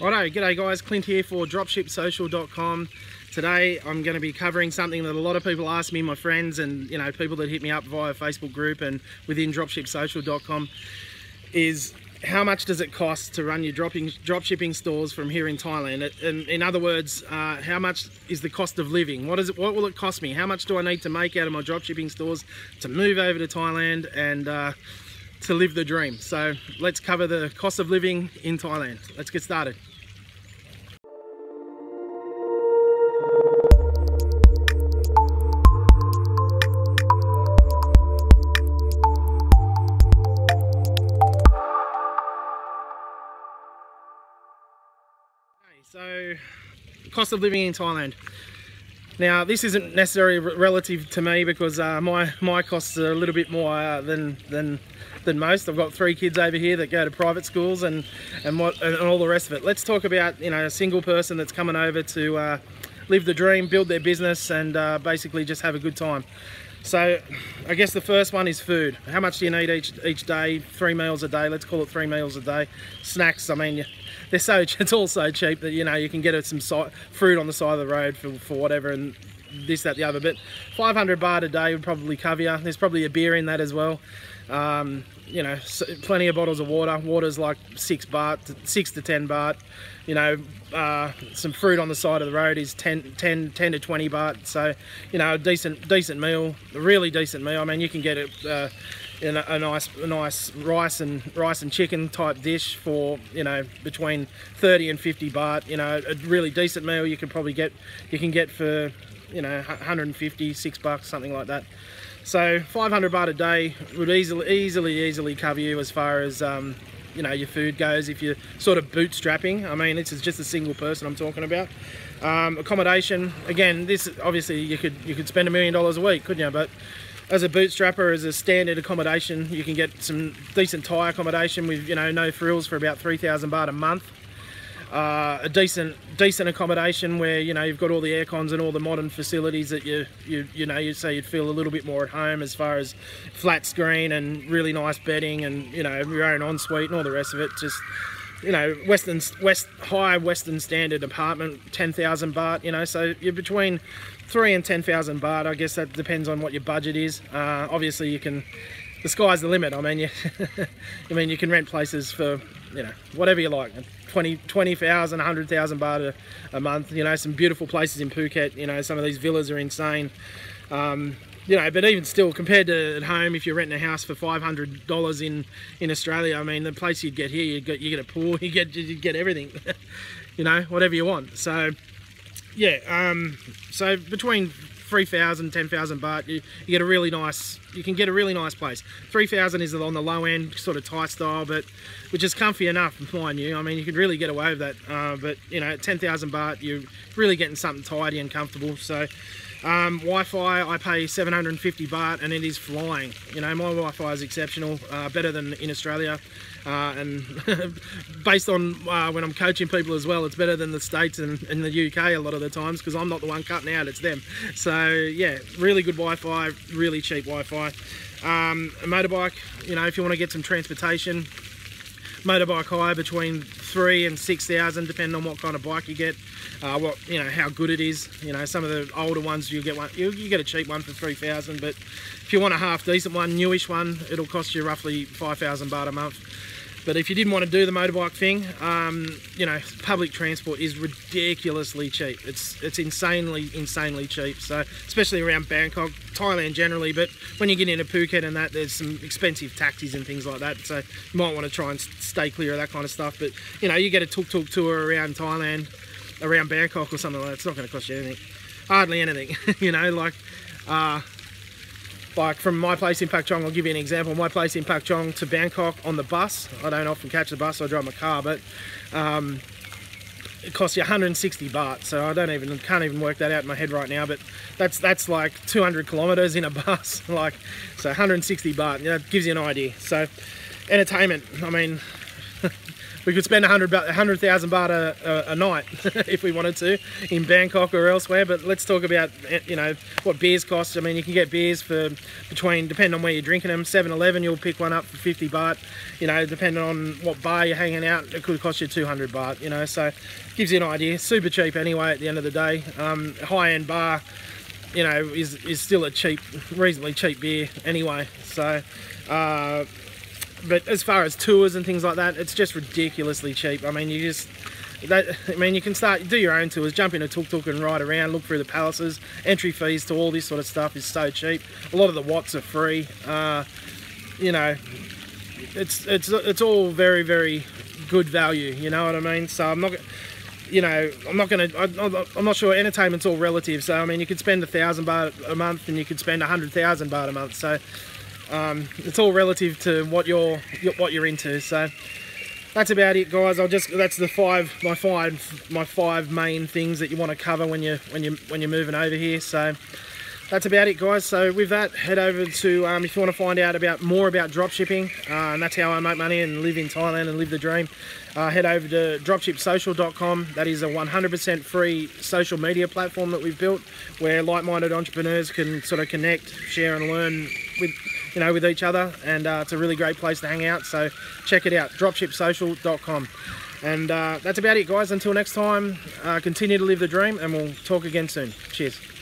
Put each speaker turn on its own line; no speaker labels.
Righto, g'day guys, Clint here for dropshipsocial.com. Today I'm going to be covering something that a lot of people ask me, my friends and people that hit me up via Facebook group and within dropshipsocial.com, is how much does it cost to run your dropshipping stores from here in Thailand? In other words, how much is the cost of living? What will it cost me? How much do I need to make out of my dropshipping stores to move over to Thailand and to live the dream? So let's cover the cost of living in Thailand. Let's get started. So, cost of living in Thailand. Now, this isn't necessarily relative to me because my costs are a little bit more than most. I've got 3 kids over here that go to private schools and all the rest of it. Let's talk about a single person that's coming over to live the dream, build their business, and basically just have a good time. So, I guess the first one is food. How much do you need each day? 3 meals a day. Let's call it 3 meals a day. Snacks. I mean, it's all so cheap that you can get some fruit on the side of the road for whatever, and this, that, the other. But 500 baht a day would probably cover you. There's probably a beer in that as well. Plenty of bottles of water. Water's like 6 to 10 baht. Some fruit on the side of the road is 10 to 20 baht. So, a decent meal, a really decent meal. I mean, you can get it. A nice rice and chicken type dish for between 30 and 50 baht. A really decent meal you can get for 150, $6, something like that. So 500 baht a day would easily cover you as far as your food goes if you're sort of bootstrapping. I mean, this is just a single person I'm talking about. Accommodation, again, this obviously you could spend $1 million a week, couldn't you? But as a bootstrapper, as a standard accommodation, you can get some decent Thai accommodation with no frills for about 3,000 baht a month. A decent accommodation where you've got all the air cons and all the modern facilities that you'd say you'd feel a little bit more at home, as far as flat screen and really nice bedding and your own ensuite and all the rest of it. Just high Western standard apartment, 10,000 baht. So you're between 3 and 10,000 baht. I guess that depends on what your budget is. Obviously, the sky's the limit. I mean, you can rent places for whatever you like. 20,000, 100,000 baht a month. Some beautiful places in Phuket. Some of these villas are insane. But even still, compared to at home, if you're renting a house for $500 in Australia, I mean, the place you'd get here, you get a pool, you get everything, whatever you want. So, yeah, so between 3,000, 10,000 baht, you get a really nice. You can get a really nice place. 3,000 is on the low end, sort of Thai style, but which is comfy enough, mind you. I mean, you could really get away with that. But at 10,000 baht, you're really getting something tidy and comfortable. So. Wi-Fi, I pay 750 baht and it is flying. My Wi-Fi is exceptional, better than in Australia, and based on when I'm coaching people as well, it's better than the States and the UK a lot of the times, because I'm not the one cutting out, it's them. So yeah, really good Wi-Fi, really cheap Wi-Fi. A motorbike, if you want to get some transportation, motorbike hire between 3 and 6,000, depending on what kind of bike you get, how good it is. Some of the older ones you get a cheap one for 3,000, but if you want a half decent one, newish one, it'll cost you roughly 5,000 baht a month. But if you didn't want to do the motorbike thing, public transport is ridiculously cheap. It's insanely cheap. So especially around Bangkok, Thailand generally, but when you get into Phuket and that, there's some expensive taxis and things like that. So you might want to try and stay clear of that kind of stuff. But you get a tuk-tuk tour around Thailand, around Bangkok or something like that. It's not going to cost you anything, hardly anything. Like from my place in Pak Chong, I'll give you an example. My place in Pak Chong to Bangkok on the bus, I don't often catch the bus, I drive my car, but it costs you 160 baht. So I can't even work that out in my head right now, but that's like 200 kilometers in a bus. So 160 baht, that gives you an idea. So entertainment, I mean, we could spend 100,000 baht a night if we wanted to in Bangkok or elsewhere. But let's talk about, you know, what beers cost. I mean, you can get beers for depending on where you're drinking them, 7-Eleven, you'll pick one up for 50 baht. You know, depending on what bar you're hanging out, it could cost you 200 baht, you know, so gives you an idea. Super cheap anyway at the end of the day. High-end bar, you know, is still a reasonably cheap beer anyway. So but as far as tours and things like that, it's just ridiculously cheap. I mean, you can do your own tours, jump in a tuk-tuk and ride around, look through the palaces. Entry fees to all this sort of stuff is so cheap. A lot of the watts are free. You know, it's all very, very good value, you know what I mean? So I'm not sure. Entertainment's all relative. So I mean, you could spend 1,000 baht a month and you could spend 100,000 baht a month. So it's all relative to what you're into. So that's about it, guys. That's my five main things that you want to cover when you're moving over here. So that's about it, guys. So with that, head over to if you want to find out more about dropshipping, and that's how I make money and live in Thailand and live the dream. Head over to dropshipsocial.com. That is a 100% free social media platform that we've built, where like-minded entrepreneurs can sort of connect, share, and learn with each other. And it's a really great place to hang out. So check it out, dropshipsocial.com. And that's about it, guys. Until next time, continue to live the dream, and we'll talk again soon. Cheers.